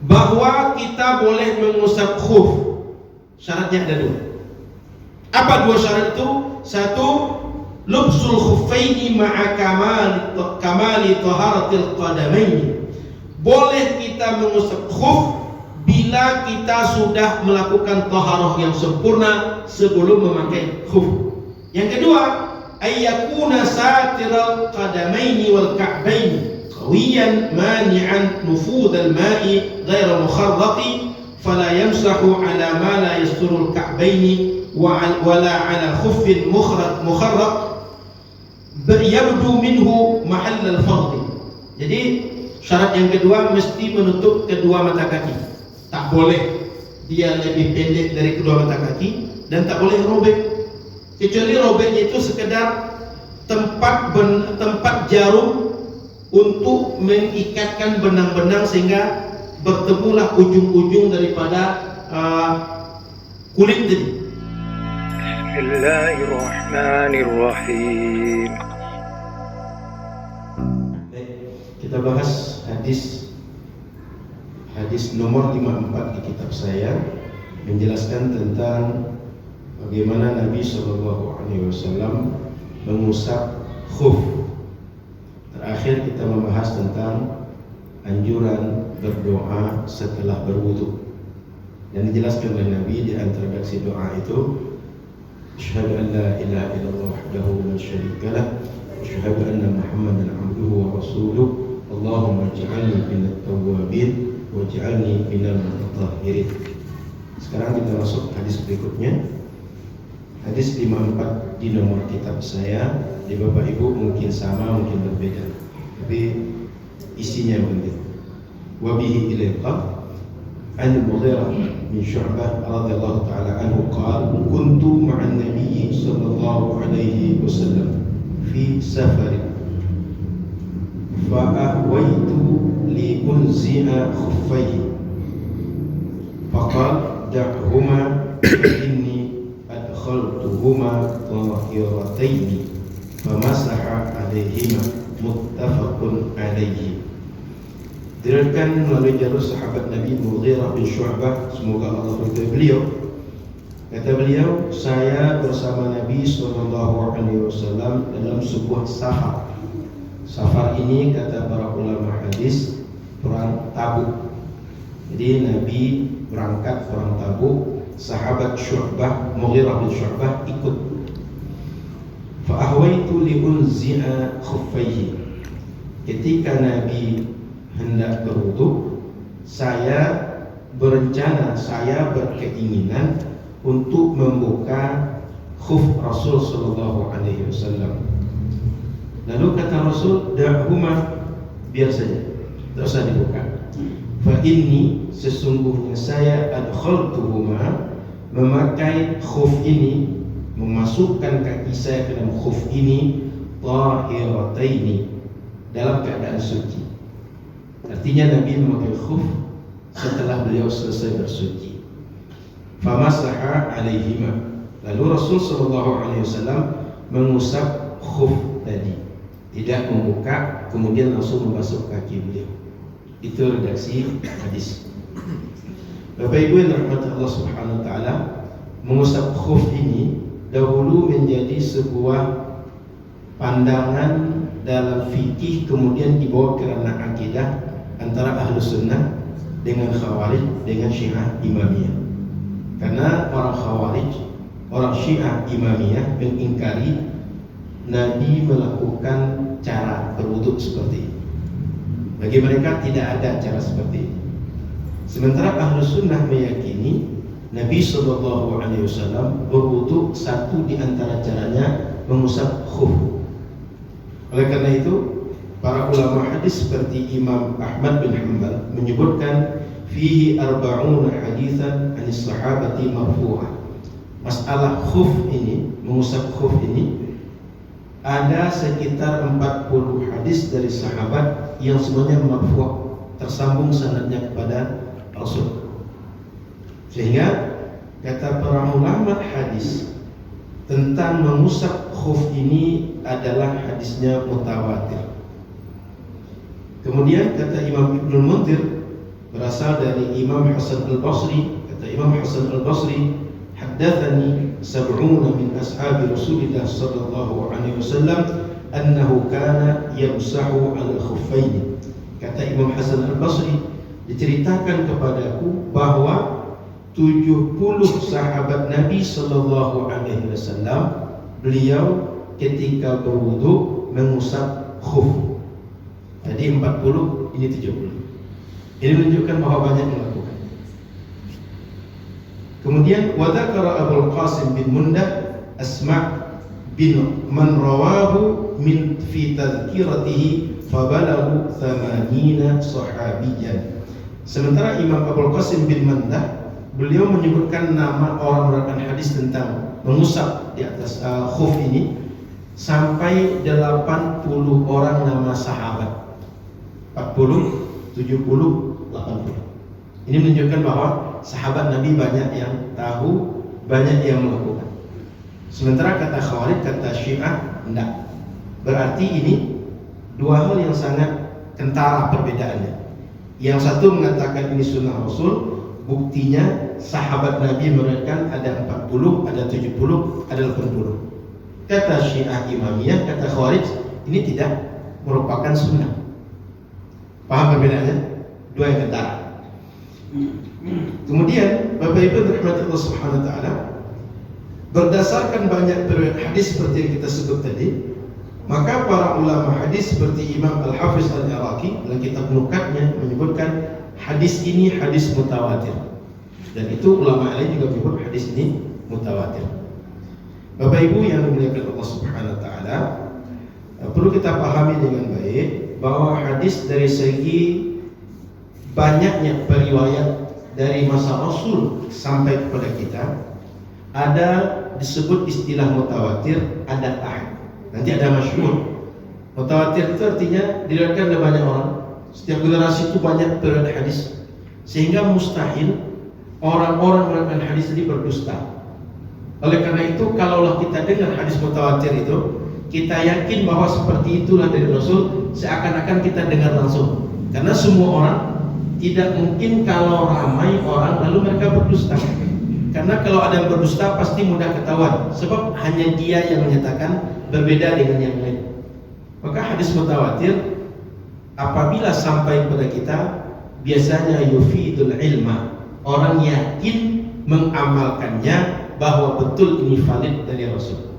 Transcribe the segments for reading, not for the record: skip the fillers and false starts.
bahwa kita boleh mengusap khuf. Syaratnya ada dua. Apa dua syarat itu? Satu, lubsul khuffaini ma'a kamali taharatil qadamaini. Boleh kita mengusap khuf bila kita sudah melakukan taharah yang sempurna sebelum memakai khuf. Yang kedua, ayyakuna satiral qadamaini wal ka'baini qawiyan mani'an nufudal ma'i ghairu mukharrati fala yamsahu ala ma la yasturul ka'baini wala ala khuffin mukharrat yabdu minhu mahall al-fardhi. Jadi syarat yang kedua mesti menutup kedua mata kaki. Tak boleh dia lebih pendek dari kedua mata kaki dan tak boleh robek. Kecuali robeknya itu sekedar tempat jarum untuk mengikatkan benang-benang sehingga bertemulah ujung-ujung daripada kulit tadi. Bismillahirrahmanirrahim. Kita bahas hadis nomor 54 di kitab saya, menjelaskan tentang bagaimana Nabi SAW mengusap khuf. Terakhir kita membahas tentang anjuran berdoa setelah berwudu, dan dijelaskan oleh Nabi di antara redaksi doa itu, asyhadu an la ilaha illallah wahdahu la syarika lah, asyhadu anna Muhammadan abduhu wa rasuluh, Allahumma ij'alni minat tawwabin waj'alni minal mutatahhirin. Sekarang kita masuk hadis berikutnya. Hadis 54 di nomor kitab saya. Di Bapak Ibu mungkin sama, mungkin berbeda, tapi isinya begitu. Wa bihi ilayqa an Mughirah bin Syu'bah radhiyallahu ta'ala anhu qala kuntu ma'an nabiy sallallahu alaihi wasallam fi safarin فأهويت لأنزع خفيه فقال دعهما فإني أدخلتهما طاهرتين فمسح عليهما متفق عليه. Diriwayatkan melalui jalur sahabat Nabi Mughirah bin Syu'bah, semoga Allah ridhoi beliau. Kata beliau, saya bersama Nabi SAW dalam sebuah safar. Safar ini kata para ulama hadis perang Tabuk. Jadi Nabi berangkat perang Tabuk, sahabat Syu'bah, Mughirah bin Syu'bah ikut. Fa ahwaitu li unzi'a khuffaihi. Ketika Nabi hendak berwudu, saya berencana, saya berkeinginan untuk membuka khuf Rasul sallallahu alaihi wasallam. Lalu kata Rasul, da'huma, biar saja, tak usah dibuka. Fa inni, sesungguhnya saya adkhaltuhuma, memakai khuf ini, memasukkan kaki saya ke dalam khuf ini, tahirataini, dalam keadaan suci. Artinya Nabi memakai khuf setelah beliau selesai bersuci. Famasaha alaihima, lalu Rasul SAW mengusap khuf tadi, tidak membuka kemudian langsung membasuh kaki beliau. Itu redaksi hadis. Bapak Ibu yang dirahmati Allah Subhanahu wa taala, mengusap khuf ini dahulu menjadi sebuah pandangan dalam fikih, kemudian dibawa ke ranah akidah antara Ahlus Sunnah dengan Khawarij dengan Syiah Imamiyah. Karena orang Khawarij, orang Syiah Imamiyah mengingkari Nabi melakukan cara berwudu seperti ini. Bagi mereka tidak ada cara seperti ini. Sementara Ahlus Sunnah meyakini Nabi SAW berwudu, satu di antara caranya mengusap khuf. Oleh karena itu, para ulama hadis seperti Imam Ahmad bin Hanbal menyebutkan fihi arba'una haditsan anis sahabati marfu'ah. Masalah khuf ini, mengusap khuf ini, ada sekitar 40 hadis dari sahabat yang semuanya marfu', tersambung sanadnya kepada Rasul. Sehingga kata para ulama hadis tentang mengusap khuf ini adalah hadisnya mutawatir. Kemudian kata Imam Ibnu Munzir, berasal dari Imam Hasan al-Basri. Kata Imam Hasan al-Basri, haddatsani sab'una min ashabi Rasulillah sallallahu alaihi wasallam annahu kana yamsahu ala khuffaini. Kata Imam Hasan al-Basri, diceritakan kepadaku bahwa 70 sahabat Nabi sallallahu alaihi wasallam beliau ketika berwudu mengusap khuf. Jadi 40, ini 70. Ini menunjukkan bahwa banyak melakukan. Kemudian wa dzakara Abul Qasim bin Mundah Asma' bin man rawahu min fi tadhkiratihi fabalahu 80 sahabiyan. Sementara Imam Abul Qasim bin Mundah beliau menyebutkan nama orang meriwayatkan hadis tentang mengusap di atas khuf ini sampai 80 orang nama sahabat. 40, 70, 80. Ini menunjukkan bahwa sahabat Nabi banyak yang tahu, banyak yang melakukan. Sementara kata Khawarij, kata Syiah, enggak. Berarti ini dua hal yang sangat kentara perbedaannya. Yang satu mengatakan ini sunnah Rasul, buktinya sahabat Nabi meriwayatkan ada 40, ada 70, ada 80. Kata Syiah Imamiyah, kata Khawarij, ini tidak merupakan sunnah. Paham perbedaannya? Dua yang kentara. Kemudian Bapak Ibu dirahmati Allah Subhanahu wa taala, berdasarkan banyak riwayat hadis seperti yang kita sebut tadi, maka para ulama hadis seperti Imam Al-Hafiz Al-Iraqi dalam kitab Nukatnya menyebutkan hadis ini hadis mutawatir. Dan itu ulama lain juga menyebut hadis ini mutawatir. Bapak Ibu yang dimuliakan Allah Subhanahu wa taala, perlu kita pahami dengan baik bahwa hadis dari segi banyaknya periwayat dari masa Rasul sampai kepada kita, ada disebut istilah mutawatir, ada ahad, nanti ada masyhur. Mutawatir itu artinya diriwayatkan oleh banyak orang, setiap generasi itu banyak periwayat hadis, sehingga mustahil orang-orang meriwayatkan hadis ini berdusta. Oleh karena itu, kalaulah kita dengar hadis mutawatir itu, kita yakin bahwa seperti itulah dari Rasul, seakan-akan kita dengar langsung. Karena semua orang tidak mungkin kalau ramai orang lalu mereka berdusta. Karena kalau ada yang berdusta pasti mudah ketahuan, sebab hanya dia yang menyatakan berbeda dengan yang lain. Maka hadis mutawatir apabila sampai kepada kita, biasanya yufidul ilma, orang yakin mengamalkannya bahwa betul ini valid dari Rasul.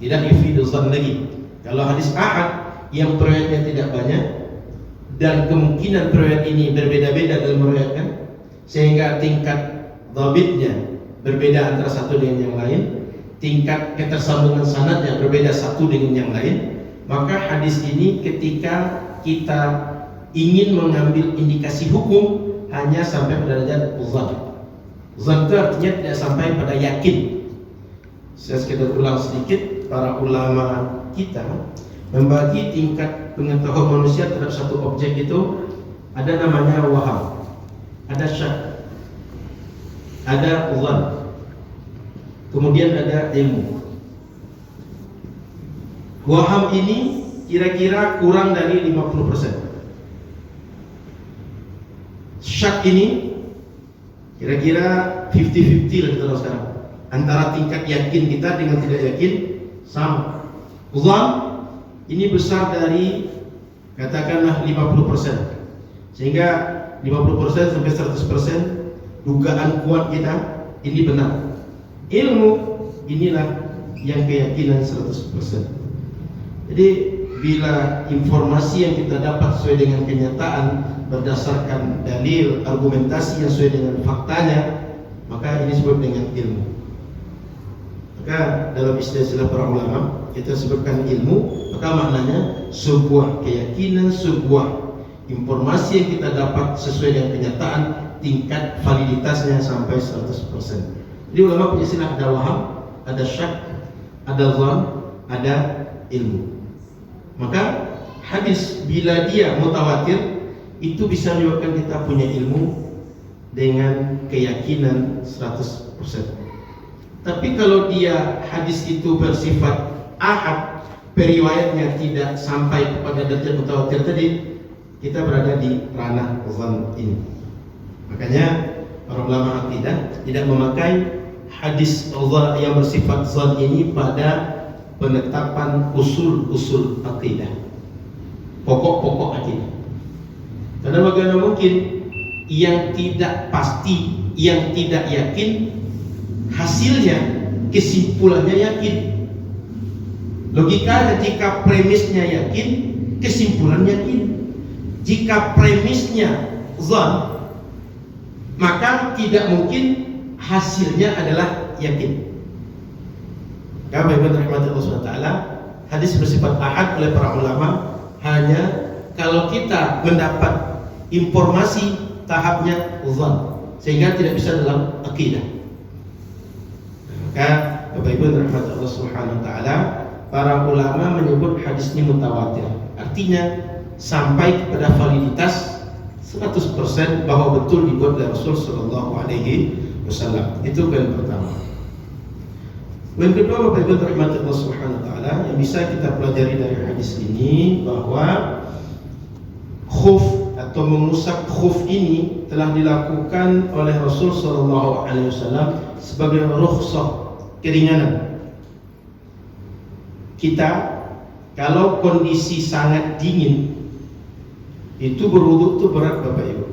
Tidak yufidul zan lagi. Kalau hadis ahad yang periwayatnya tidak banyak dan kemungkinan periwayat ini berbeda-beda dalam meriwayatkan, sehingga tingkat dhabitnya berbeda antara satu dengan yang lain, tingkat ketersambungan sanadnya berbeda satu dengan yang lain, maka hadis ini ketika kita ingin mengambil indikasi hukum hanya sampai pada derajat zan. Zan itu artinya tidak sampai pada yakin. Saya sekedar ulang sedikit, para ulama kita membagi tingkat pengetahuan manusia terhadap satu objek itu ada namanya waham, ada syak, ada zan, kemudian ada ilmu. Waham ini kira-kira kurang dari 50%. Syak ini kira-kira 50-50 lah kita tahu sekarang, antara tingkat yakin kita dengan tidak yakin sama. Zan ini besar dari katakanlah 50%, sehingga 50% sampai 100% dugaan kuat kita ini benar. Ilmu inilah yang keyakinan 100%. Jadi bila informasi yang kita dapat sesuai dengan kenyataan, berdasarkan dalil, argumentasi yang sesuai dengan faktanya, maka ini disebut dengan ilmu. Maka dalam istilah para ulama kita sebutkan ilmu, maka maknanya sebuah keyakinan, sebuah informasi yang kita dapat sesuai dengan kenyataan, tingkat validitasnya sampai 100%. Jadi ulama punya istilah, ada waham, ada syak, ada zan, ada ilmu. Maka hadis bila dia mutawatir itu bisa menyebabkan kita punya ilmu dengan keyakinan 100%. Tapi kalau dia hadis itu bersifat ahad, periwayatnya tidak sampai kepada derajat mutawatir tadi, kita berada di ranah zon ini. Makanya para ulama akidah tidak memakai hadis Allah yang bersifat zon ini pada penetapan usul-usul akidah, pokok-pokok akidah. Karena bagaimana mungkin yang tidak pasti, yang tidak yakin, hasilnya, kesimpulannya yakin. Logikanya jika premisnya yakin, kesimpulan yakin. Jika premisnya zon, maka tidak mungkin hasilnya adalah yakin. Karena Bapak rahmat Allah SWT, hadis bersifat ahad oleh para ulama hanya kalau kita mendapat informasi tahapnya zon, sehingga tidak bisa dalam akidah. Maka Bapak Ibu rahmat Allah Subhanahu wa taala, para ulama menyebut hadis ini mutawatir. Artinya sampai kepada validitas 100% bahwa betul dibuat oleh Rasul sallallahu alaihi wasallam. Itu poin pertama. Poin kedua, Bapak Ibu rahmat Allah Subhanahu wa taala, yang bisa kita pelajari dari hadis ini bahwa khuf atau mengusap khuf ini telah dilakukan oleh Rasul sallallahu alaihi wasallam sebagai rukhsah, keringanan. Kita kalau kondisi sangat dingin itu berwudu itu berat Bapak Ibu.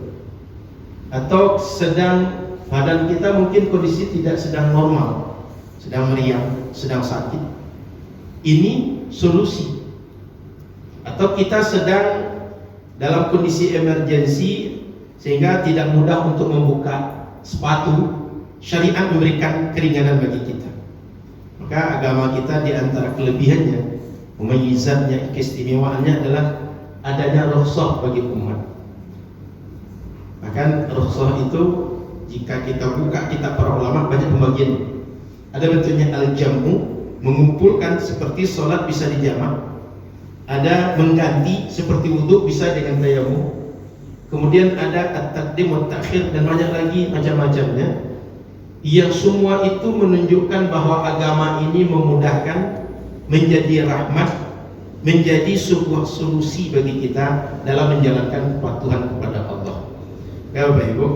Atau sedang badan kita mungkin kondisi tidak sedang normal, sedang meriang, sedang sakit. Ini solusi. Atau kita sedang dalam kondisi emergensi sehingga tidak mudah untuk membuka sepatu, syariat memberikan keringanan bagi kita. Maka agama kita di antara kelebihannya, mumayyizatnya, keistimewaannya adalah adanya rukhsah bagi umat. Bahkan rukhsah itu jika kita buka kitab para ulama banyak pembagian. Ada bentuknya al-jam'u, mengumpulkan seperti sholat bisa dijamak. Ada mengganti seperti wudhu bisa dengan tayamum. Kemudian ada at-taqdim wa ta'khir dan banyak lagi macam-macamnya. Yang semua itu menunjukkan bahwa agama ini memudahkan, menjadi rahmat, menjadi sebuah solusi bagi kita dalam menjalankan kepatuhan kepada Allah. Ya Bapak Ibu,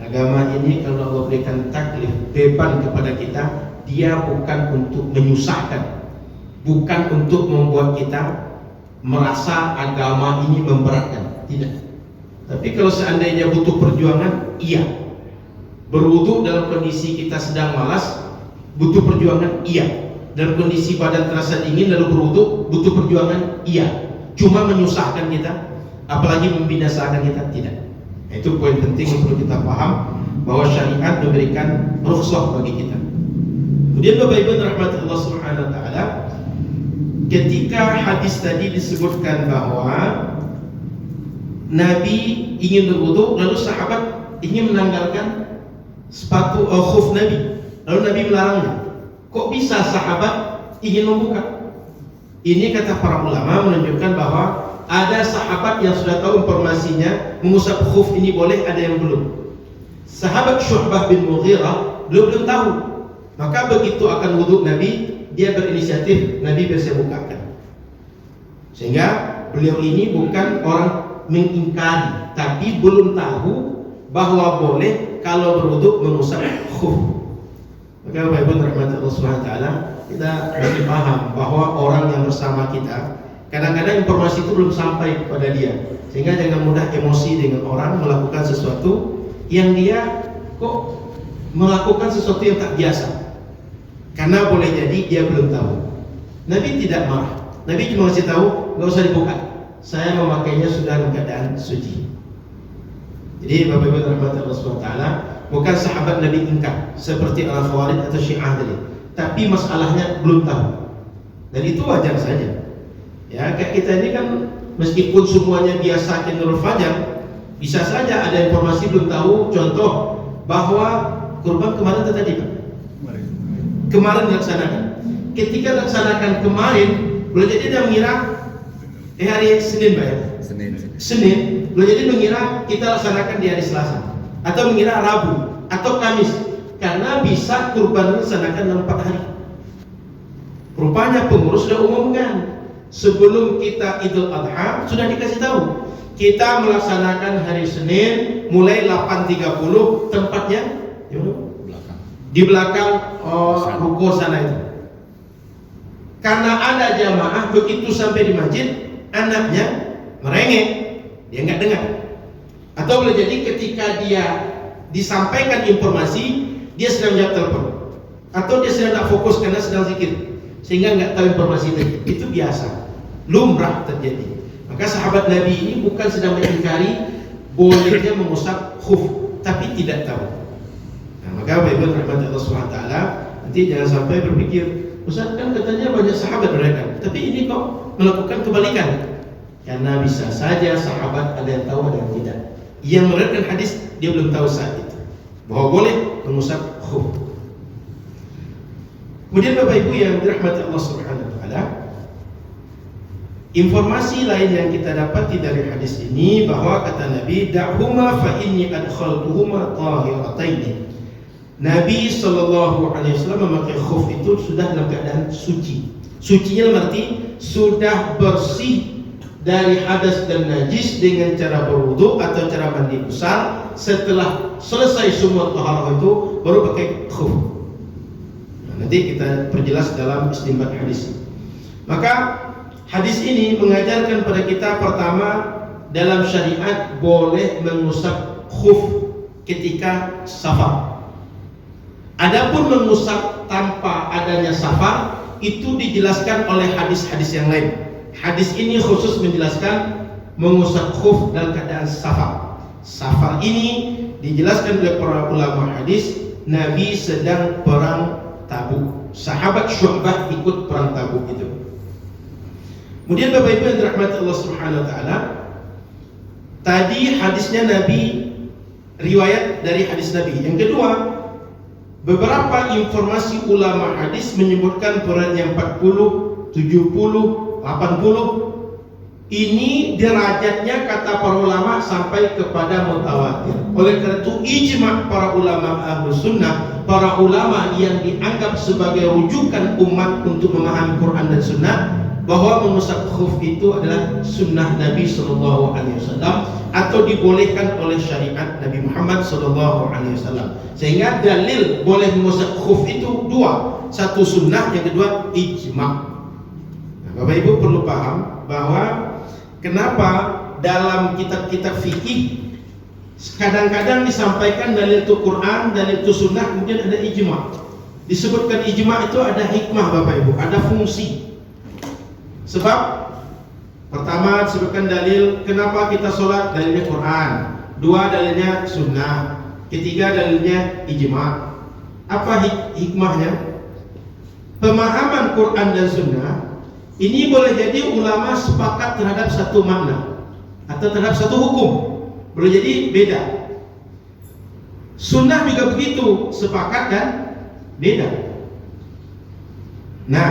agama ini kalau Allah berikan taklif, beban kepada kita, dia bukan untuk menyusahkan, bukan untuk membuat kita merasa agama ini memberatkan, tidak. Tapi kalau seandainya butuh perjuangan, iya. Berwudu dalam kondisi kita sedang malas, butuh perjuangan, iya. Dalam kondisi badan terasa dingin lalu berwudu, butuh perjuangan, iya. Cuma menyusahkan kita, apalagi membinasakan kita, tidak. Nah, itu poin penting yang perlu kita paham, bahwa syariat memberikan rukhsah bagi kita. Kemudian Bapak Ibu rahmati Allah Subhanahu wa taala, ketika hadis tadi disebutkan bahwa Nabi ingin berwudu, lalu sahabat ingin menanggalkan sepatu khuf Nabi, lalu Nabi melarangnya. Kok bisa sahabat ingin membuka? Ini kata para ulama menunjukkan bahwa ada sahabat yang sudah tahu informasinya, mengusap khuf ini boleh, ada yang belum. Sahabat Syu'bah bin Mughirah belum tahu. Maka begitu akan wudhu Nabi, dia berinisiatif, Nabi bisa bukakan. Sehingga beliau ini bukan orang mengingkari, tapi belum tahu bahwa boleh kalau berwudhu mengusap khuf. Maka Bapak Ibu rahmati Allah Subhanahu wa taala, kita mesti paham bahwa orang yang bersama kita kadang-kadang informasi itu belum sampai kepada dia, sehingga jangan mudah emosi dengan orang melakukan sesuatu yang dia kok melakukan sesuatu yang tak biasa, karena boleh jadi dia belum tahu. Nabi tidak marah, Nabi cuma kasih tahu, nggak usah dibuka, saya memakainya sudah dalam keadaan suci. Jadi Bapak Ibu rahmati Allah Subhanahu wa taala, bukan sahabat Nabi ingkar seperti Al-Khawarij atau Syiah tadi, tapi masalahnya belum tahu. Dan itu wajar saja. Ya, kayak kita ini kan meskipun semuanya biasa Nurul Fajar, bisa saja ada informasi belum tahu. Contoh bahwa kurban kemarin tadi Pak. Kemarin dilaksanakan. Ketika dilaksanakan kemarin, boleh jadi dia mengira hari Senin Pak ya? Senin. Boleh jadi mengira kita laksanakan di hari Selasa, atau mengira Rabu atau Kamis, karena bisa kurban dilaksanakan dalam 4 hari. Rupanya pengurus sudah umumkan sebelum kita Idul Adha, sudah dikasih tahu kita melaksanakan hari Senin mulai 8.30, tempatnya di belakang ruko sana itu. Karena ada jamaah, begitu sampai di masjid, anaknya merengek, dia nggak dengar. Atau boleh jadi ketika dia disampaikan informasi, dia sedang jawab telepon, atau dia sedang tak fokus karena sedang zikir, sehingga nggak tahu informasi itu biasa, lumrah terjadi. Maka sahabat Nabi ini bukan sedang mengingkari bolehnya mengusap khuf, tapi tidak tahu. Nah, maka Bapak Ibu rahmati Allah SWT, nanti jangan sampai berpikir, Ustaz kan katanya banyak sahabat mereka, tapi ini kok melakukan kebalikan. Karena bisa saja sahabat ada yang tahu, ada yang tidak. Yang meriwayatkan hadis dia belum tahu saat itu bahwa boleh mengusap khuf. Kemudian Bapak Ibu yang dirahmati Allah Subhanahu wa taala, informasi lain yang kita dapati dari hadis ini bahwa kata Nabi, da'huma fa inni adkhaltuhuma tahirataini. Nabi SAW memakai khuf itu sudah dalam keadaan suci. Sucinya berarti sudah bersih dari hadas dan najis dengan cara berwudu atau cara mandi besar. Setelah selesai semua taharah itu baru pakai khuf. Nah, nanti kita perjelas dalam istinbat hadis. Maka hadis ini mengajarkan pada kita, pertama, dalam syariat boleh mengusap khuf ketika safar. Adapun mengusap tanpa adanya safar itu dijelaskan oleh hadis-hadis yang lain. Hadis ini khusus menjelaskan mengusap khuf dalam keadaan safar. Safar ini dijelaskan oleh para ulama hadis, Nabi sedang perang Tabuk. Sahabat Syu'bah ikut perang Tabuk itu. Kemudian Bapak Ibu yang dirahmati Allah Subhanahu wa taala, tadi hadisnya Nabi, riwayat dari hadis Nabi. Yang kedua, beberapa informasi ulama hadis menyebutkan periodnya 40, 70, 80. Ini derajatnya kata para ulama sampai kepada mutawatir. Oleh karena itu ijma' para ulama Ahlus Sunnah, para ulama yang dianggap sebagai rujukan umat untuk memahami Quran dan Sunnah, bahwa mengusap khuf itu adalah sunnah Nabi SAW atau dibolehkan oleh syariat Nabi Muhammad SAW. Sehingga dalil boleh mengusap khuf itu dua, satu sunnah, yang kedua ijma'. Nah, Bapak Ibu perlu paham bahwa kenapa dalam kitab-kitab fikih kadang-kadang disampaikan dalil itu Quran, dalil itu sunnah, kemudian ada ijma'. Disebutkan ijma' itu ada hikmah Bapak Ibu, ada fungsi. Sebab pertama disebutkan dalil kenapa kita sholat, dalilnya Quran. Dua, dalilnya sunnah. Ketiga, dalilnya ijma'. Apa hikmahnya? Pemahaman Quran dan sunnah ini boleh jadi ulama sepakat terhadap satu makna atau terhadap satu hukum, boleh jadi beda. Sunnah juga begitu, sepakat dan beda. Nah,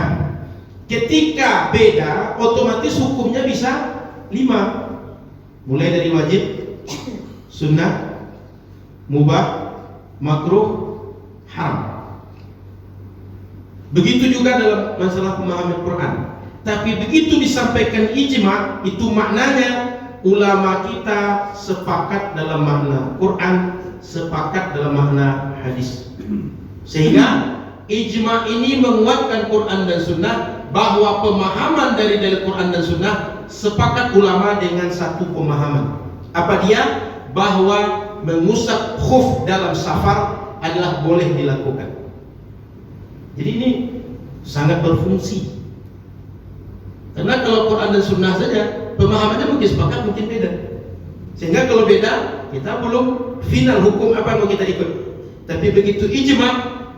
ketika beda, otomatis hukumnya bisa 5. Mulai dari wajib, sunnah, mubah, makruh, haram. Begitu juga dalam masalah pemahaman Quran. Tapi begitu disampaikan ijma', itu maknanya ulama kita sepakat dalam makna Quran, sepakat dalam makna hadis. Sehingga ijma' ini menguatkan Quran dan sunnah, bahwa pemahaman dari Quran dan sunnah sepakat ulama dengan satu pemahaman. Apa dia? Bahwa mengusap khuf dalam safar adalah boleh dilakukan. Jadi ini sangat berfungsi. Karena kalau Quran dan sunnah saja pemahamannya mungkin sepakat, mungkin beda. Sehingga kalau beda, kita belum final hukum apa yang mau kita ikut. Tapi begitu ijma',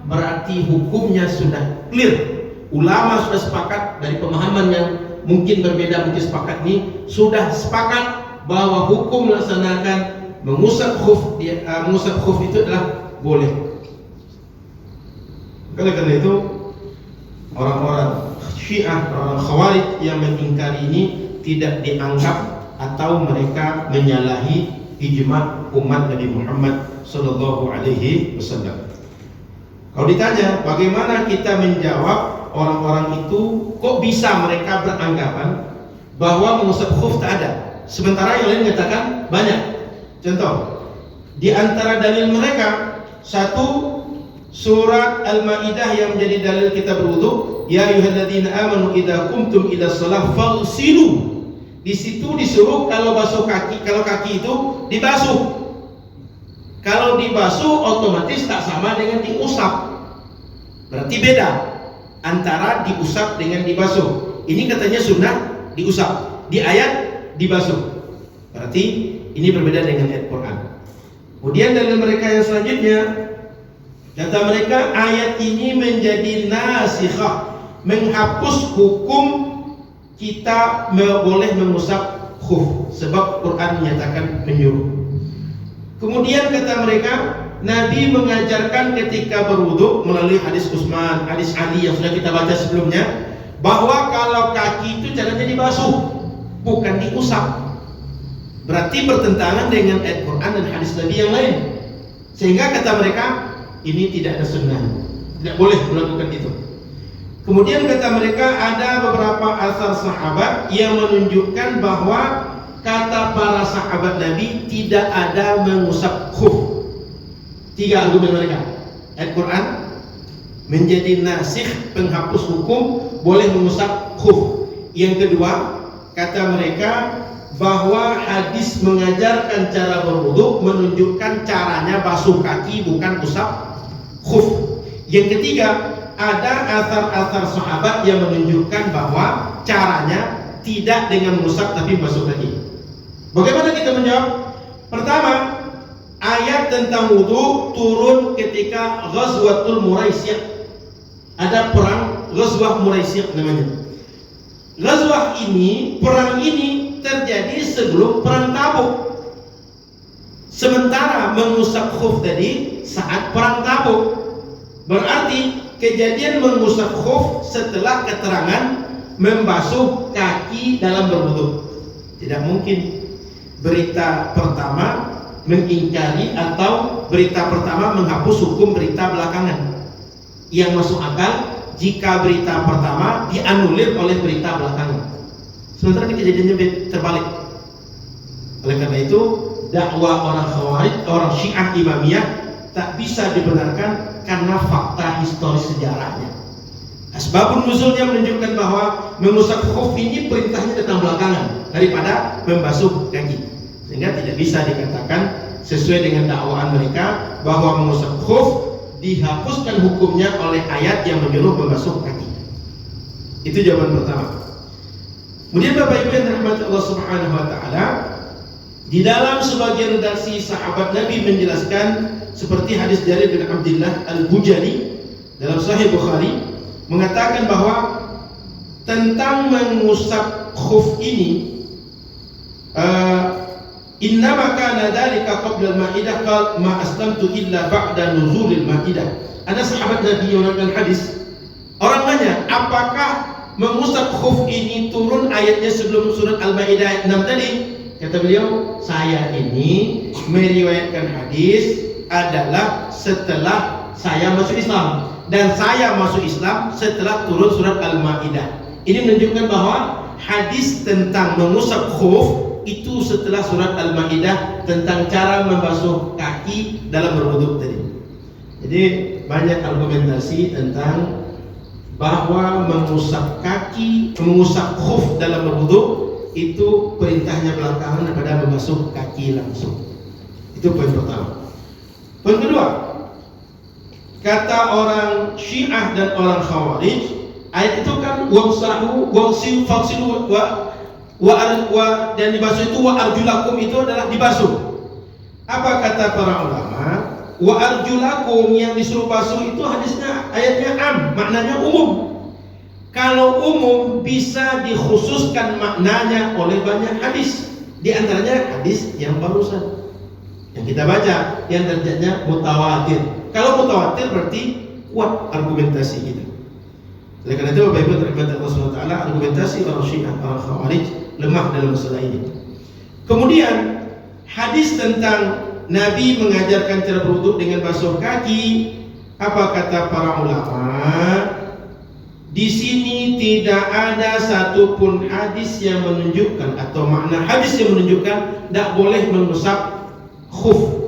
berarti hukumnya sudah clear. Ulama sudah sepakat dari pemahaman yang mungkin berbeda, mungkin sepakat ini sudah sepakat bahwa hukum melaksanakan mengusap khuf itu adalah boleh. Oleh karena itu orang-orang Syiah, orang Khawarij yang mengingkari ini tidak dianggap atau mereka menyalahi ijma' umat Nabi Muhammad sallallahu alaihi wasallam. Kalau ditanya bagaimana kita menjawab orang-orang itu, kok bisa mereka beranggapan bahwa mengusap khuf tak ada? sementara yang lain mengatakan banyak. Contoh, di antara dalil mereka, satu, surat Al-Maidah yang menjadi dalil kita berwudu, ya ayyuhalladzina amanu idza qumtum ila shalah faghsilu. Di situ disuruh kalau basuh kaki, kalau kaki itu dibasuh. Kalau dibasuh otomatis tak sama dengan diusap. Berarti beda antara diusap dengan dibasuh. Ini katanya sunnah diusap, di ayat dibasuh. Berarti ini berbeda dengan ayat Quran. Kemudian dari mereka yang selanjutnya, kata mereka ayat ini menjadi nasikhah, menghapus hukum kita boleh mengusap khuf, sebab Quran menyatakan menyuruh. Kemudian kata mereka, Nabi mengajarkan ketika berwudu melalui hadis Utsman, hadis Ali yang sudah kita baca sebelumnya, bahwa kalau kaki itu caranya dibasuh, bukan diusap. Berarti bertentangan dengan ayat Quran dan hadis Nabi yang lain. Sehingga kata mereka, ini tidak ada sunnah, tidak boleh melakukan itu. Kemudian kata mereka ada beberapa asar sahabat yang menunjukkan bahwa kata para sahabat Nabi tidak ada mengusap khuf. 3 argumen mereka. Ayat Quran menjadi nasikh, penghapus hukum boleh mengusap khuf. Yang kedua, kata mereka bahwa hadis mengajarkan cara berwudu menunjukkan caranya basuh kaki, bukan usap khuf. Yang ketiga, ada asar-asar sahabat yang menunjukkan bahwa caranya tidak dengan mengusap tapi basuh kaki. Bagaimana kita menjawab? Pertama, ayat tentang wudu turun ketika Ghazwatul Muraisiyah. Ada perang Ghazwah Muraisiyah namanya. Ghazwah ini, perang ini terjadi sebelum perang Tabuk. Sementara mengusap khuf tadi saat perang Tabuk. Berarti kejadian mengusap khuf setelah keterangan membasuh kaki dalam berwudu. Tidak mungkin berita pertama mengingkari atau berita pertama menghapus hukum berita belakangan. Yang masuk akal jika berita pertama dianulir oleh berita belakangan. Sementara kejadiannya terbalik. Oleh karena itu, dakwah orang Khawarij, orang Syiah Imamiyah tak bisa dibenarkan karena fakta historis sejarahnya. Asbabun nuzulnya menunjukkan bahwa mengusap khuf ini perintahnya datang belakangan daripada membasuh kaki. Sehingga tidak bisa dikatakan sesuai dengan dakwaan mereka bahwa mengusap khuf dihapuskan hukumnya oleh ayat yang menyuruh membasuh kaki. Itu jawaban pertama. Kemudian Bapak Ibu yang dirahmati Allah Subhanahu wa taala, di dalam sebagian redaksi sahabat Nabi menjelaskan seperti hadis Jarir bin Abdullah Al-Bujali dalam Sahih Bukhari mengatakan bahwa tentang mengusap khuf ini, innama kana dzalika qabla al-Maidah qala ma aslamtu illa ba'da nuzulil Maidah. Ada sahabat Nabi yang meriwayatkan hadis. Orang tanya, apakah mengusap khuf ini turun ayatnya sebelum surat Al-Maidah ayat 6 tadi? Kata beliau, saya ini meriwayatkan hadis adalah setelah saya masuk Islam, dan saya masuk Islam setelah turun surat Al-Maidah. Ini menunjukkan bahwa hadis tentang mengusap khuf itu setelah surat Al-Maidah tentang cara membasuh kaki dalam berwudu tadi. Jadi banyak argumentasi tentang bahwa mengusap kaki, mengusap khuf dalam berwudu itu perintahnya belakangan daripada membasuh kaki langsung. Itu poin pertama. Poin kedua, kata orang Syiah dan orang Khawarij, ayat itu kan wamsahu wamsilu dan dibasuh itu wa arjulakum itu adalah dibasuh. Apa kata para ulama? Wa arjulakum yang disuruh basuh itu hadisnya ayatnya am, maknanya umum. Kalau umum bisa dikhususkan maknanya oleh banyak hadis. Di antaranya hadis yang barusan yang kita baca, yang derajatnya mutawatir. Kalau mutawatir berarti kuat argumentasi kita. Oleh karena itu Bapak Ibu terhormat Allah SWT, argumentasi orang Syiah, orang Khawarij lemah dalam masalah ini. Kemudian hadis tentang Nabi mengajarkan cara berwudu dengan basuh kaki. Apa kata para ulama? Di sini tidak ada satupun hadis yang menunjukkan atau makna hadis yang menunjukkan tidak boleh mengusap khuf.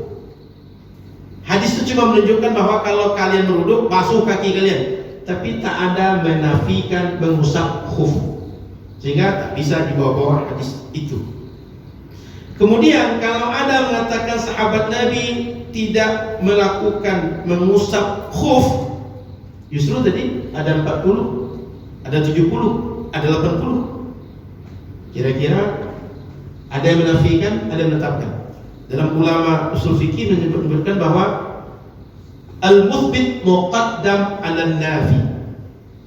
Hadis itu cuma menunjukkan bahwa kalau kalian berwudu basuh kaki kalian, tapi tak ada menafikan mengusap khuf, sehingga tak bisa dibawa-bawa hadis itu. Kemudian kalau ada mengatakan sahabat Nabi tidak melakukan mengusap khuf, justru tadi ada 40, ada 70, ada 80. Kira-kira ada yang menafikan, ada yang menetapkan. Dalam ulama usul fikih menyebutkan bahwa al-muthbit muqaddam 'ala nafi.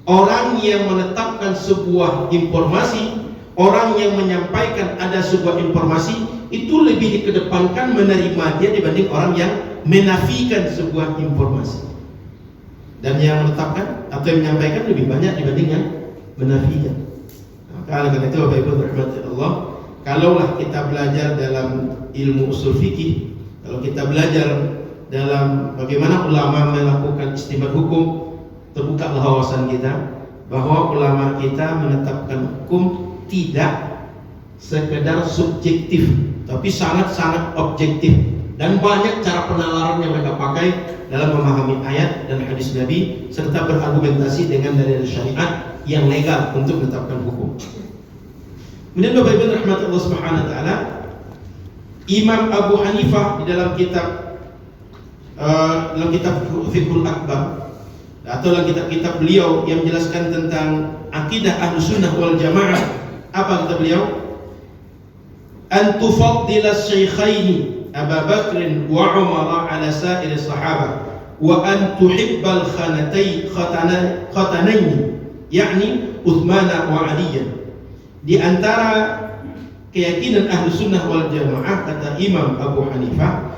Orang yang menetapkan sebuah informasi, orang yang menyampaikan ada sebuah informasi, itu lebih dikedepankan menerima dia dibanding orang yang menafikan sebuah informasi. Dan yang menetapkan atau yang menyampaikan lebih banyak dibanding yang menafikan. Maka oleh karena itu Bapak Ibu rahmati Allah, kalaulah kita belajar dalam ilmu usul fikih, kalau kita belajar dalam bagaimana ulama melakukan istinbat hukum, terbukalah wawasan kita bahwa ulama kita menetapkan hukum tidak sekedar subjektif, tapi sangat-sangat objektif, dan banyak cara penalaran yang mereka pakai dalam memahami ayat dan hadis Nabi serta berargumentasi dengan dalil syariat yang legal untuk menetapkan hukum. Kemudian Bapak Ibu rahmati Allah Subhanahu wa taala, Imam Abu Hanifah di dalam kitab Fiqhul Akbar atau dalam kitab-kitab beliau yang menjelaskan tentang akidah Ahlus Sunnah wal Jamaah, apa kata beliau? An tufaddila syaikhaini Abu Bakr wa Umar ala sa'ir sahabah wa an tuhibbal khatanaini yakni Uthman wa Ali. Di antara keyakinan Ahlus Sunnah wal Jamaah, kata Imam Abu Hanifah,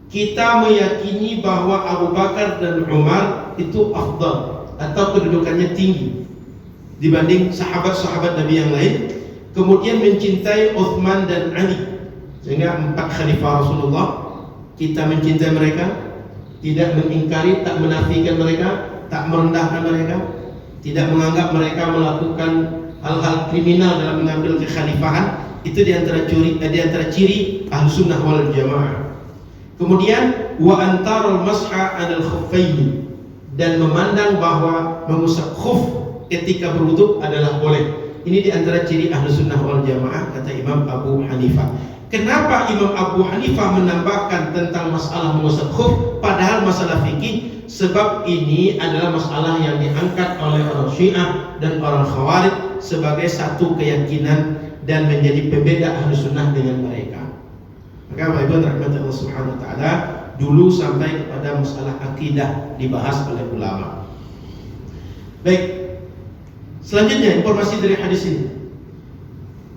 kita meyakini bahwa Abu Bakar dan Umar itu afdal atau kedudukannya tinggi dibanding sahabat-sahabat Nabi yang lain. Kemudian mencintai Uthman dan Ali, sehingga 4 khalifah Rasulullah kita mencintai mereka, tidak mengingkari, tak menafikan mereka, tak merendahkan mereka, tidak menganggap mereka melakukan hal-hal kriminal dalam mengambil kekhalifahan. Itu di antara ciri Ahlus Sunnah wal Jamaah. Kemudian wa antarul mas'a 'alal khuffaini, dan memandang bahwa mengusap khuf ketika berwudu adalah boleh. Ini di antara ciri Ahlus Sunnah wal Jamaah, kata Imam Abu Hanifah. Kenapa Imam Abu Hanifah menambahkan tentang masalah mengusap khuf padahal masalah fikih? Sebab ini adalah masalah yang diangkat oleh orang Syiah dan orang Khawarij sebagai satu keyakinan dan menjadi pembeda Ahlus Sunnah dengan mereka. Maka Bapak Ibu rahmati Allah Subhanahu wa taala, dulu sampai kepada masalah akidah dibahas oleh ulama. Baik. Selanjutnya informasi dari hadis ini.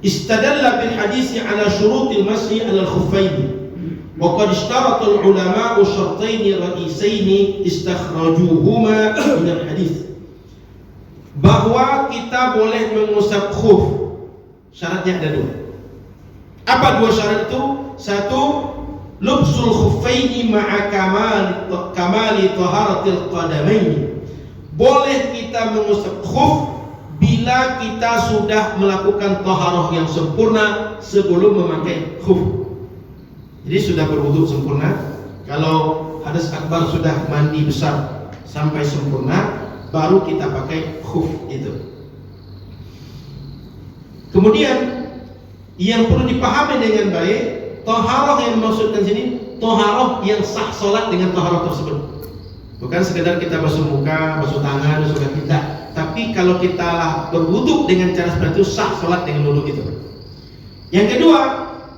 Istadalla bil hadis ala syurutil masyi ala al-khuffaini. Wa qad ishtarata al-ulama syartain ra'isain istakhrajuhuma min al-hadis. Bahwa kita boleh mengusap khuf. Syaratnya ada 2. Apa 2 syarat itu? 1, lubsul khuffaini ma'a kamali taharatil qadamaini. Boleh kita mengusap khuf bila kita sudah melakukan taharah yang sempurna sebelum memakai khuf. Jadi sudah berwudu sempurna. Kalau hadas akbar sudah mandi besar sampai sempurna, baru kita pakai khuf itu. Kemudian yang perlu dipahami dengan baik, taharah yang dimaksudkan sini taharah yang sah salat dengan taharah tersebut. Bukan sekedar kita basuh muka, basuh tangan, basuh kaki, tidak. Tapi kalau kita berwudu dengan cara seperti itu, sah salat dengan wudu itu. Yang kedua,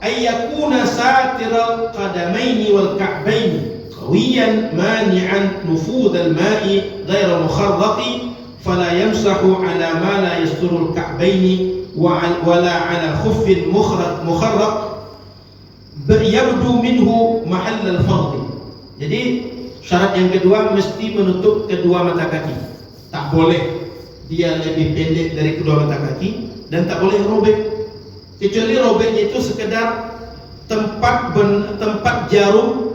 ayyakuna satiral qadamaini wal ka'baini qawiyan mani'an nufudh al-ma'i ghayra mukharraqi fala yamsahu ala ma la yasturul ka'baini wala ala khuffin mukharraq yabdu minhu mahall al-fadl. Jadi syarat yang kedua mesti menutup kedua mata kaki. Tak boleh dia lebih pendek dari kedua mata kaki, dan tak boleh robek. Kecuali robeknya itu sekedar tempat jarum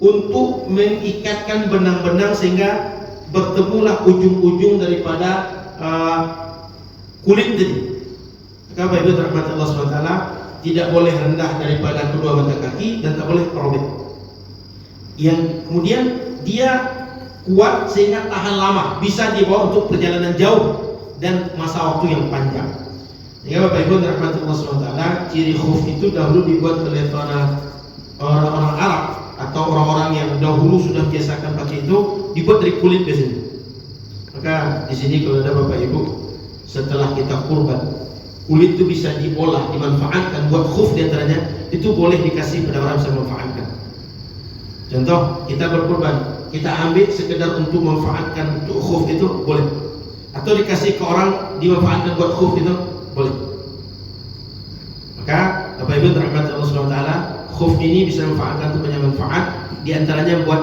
untuk mengikatkan benang-benang sehingga bertemulah ujung-ujung daripada kulit tadi. Maka Bapak Ibu rahmat Allah SWT, tidak boleh rendah daripada kedua mata kaki dan tak boleh robek. Yang kemudian dia kuat sehingga tahan lama, bisa dibawa untuk perjalanan jauh dan masa waktu yang panjang. Ya Bapak Ibu rahmat Allah SWT, ciri khuf itu dahulu dibuat oleh orang-orang Arab atau orang-orang yang dahulu sudah biasakan pakai itu, dibuat dari kulit biasanya. Maka di sini kalau ada Bapak Ibu, setelah kita kurban, kulit itu bisa diolah, dimanfaatkan buat khuf diantaranya, itu boleh dikasih pada orang yang bisa memanfaatkan. Contoh, kita berkurban, kita ambil sekedar untuk memanfaatkan untuk khuf itu boleh, atau dikasih ke orang dimanfaatkan buat khuf itu boleh. Maka Bapak Ibu rahmat Allah SWT, khuf ini bisa memanfaatkan untuk banyak manfaat. Di antaranya buat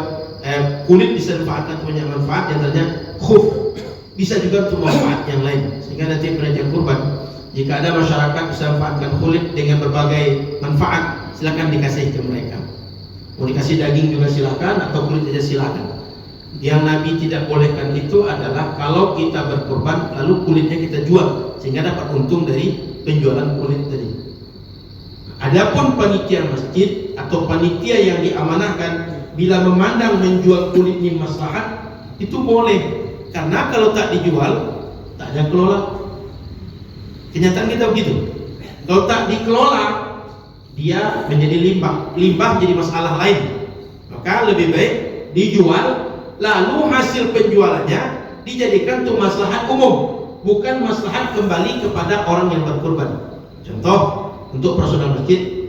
kulit bisa dimanfaatkan untuk banyak manfaat. Di antaranya khuf bisa juga untuk manfaat yang lain. Sehingga nanti penajam kurban, jika ada masyarakat bisa memanfaatkan kulit dengan berbagai manfaat, silakan dikasih ke mereka. Mau dikasih daging juga silakan, atau kulit saja silakan. Yang Nabi tidak bolehkan itu adalah kalau kita berkurban lalu kulitnya kita jual sehingga dapat untung dari penjualan kulit tadi. Adapun panitia masjid atau panitia yang diamanahkan, bila memandang menjual kulit ini maslahat, itu boleh, karena kalau tak dijual tak ada kelola. Kenyataan kita begitu. Kalau tak dikelola, dia menjadi limbah jadi masalah lain. Maka lebih baik dijual, lalu hasil penjualannya dijadikan untuk maslahat umum, bukan maslahat kembali kepada orang yang berkurban. Contoh, untuk personal masjid,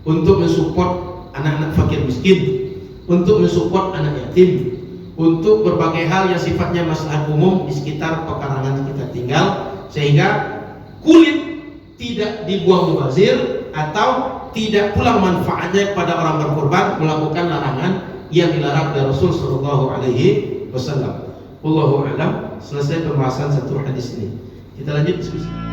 untuk mensupport anak-anak fakir miskin, untuk mensupport anak yatim, untuk berbagai hal yang sifatnya maslahat umum di sekitar pekarangan kita tinggal, sehingga kulit tidak dibuang mubazir atau tidak pula manfaatnya kepada orang berkurban, melakukan larangan yang dilarang oleh Rasul Shallallahu Alaihi Wasallam. Wallahu a'lam. Selesai pembahasan satu hadis ini. Kita lanjut diskusi.